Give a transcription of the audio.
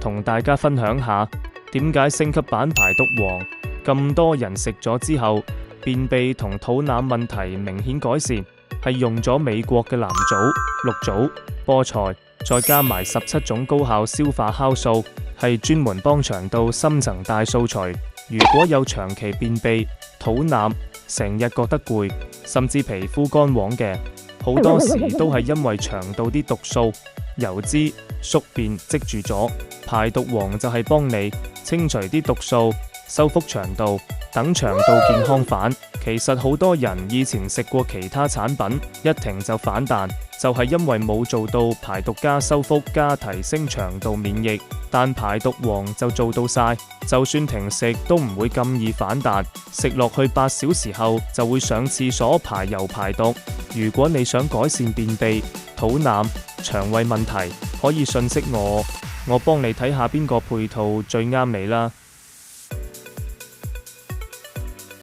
同大家分享下點解升級版排毒王咁多人食咗之後，便秘同肚腩問題明顯改善，係用咗美國嘅藍棗、綠棗、菠菜，再加埋17種高效消化酵素，係專門幫腸道深層大掃除。如果有長期便秘、肚腩成日覺得攰，甚至皮膚乾黃嘅，好多時都係因為腸道啲毒素、油脂、宿便積住咗。排毒王就係幫你清除啲毒素，修復腸道，等腸道健康返。其實好多人以前食過其他產品，一停就反彈，就係因為冇做到排毒加修復加提升腸道免疫。但排毒王就做到晒，就算停食都唔會咁易反彈，食落去8小時後就會上廁所排油排毒。如果你想改善便秘、肚腩、腸胃問題，可以訊息我幫你睇下邊個配套最啱你啦。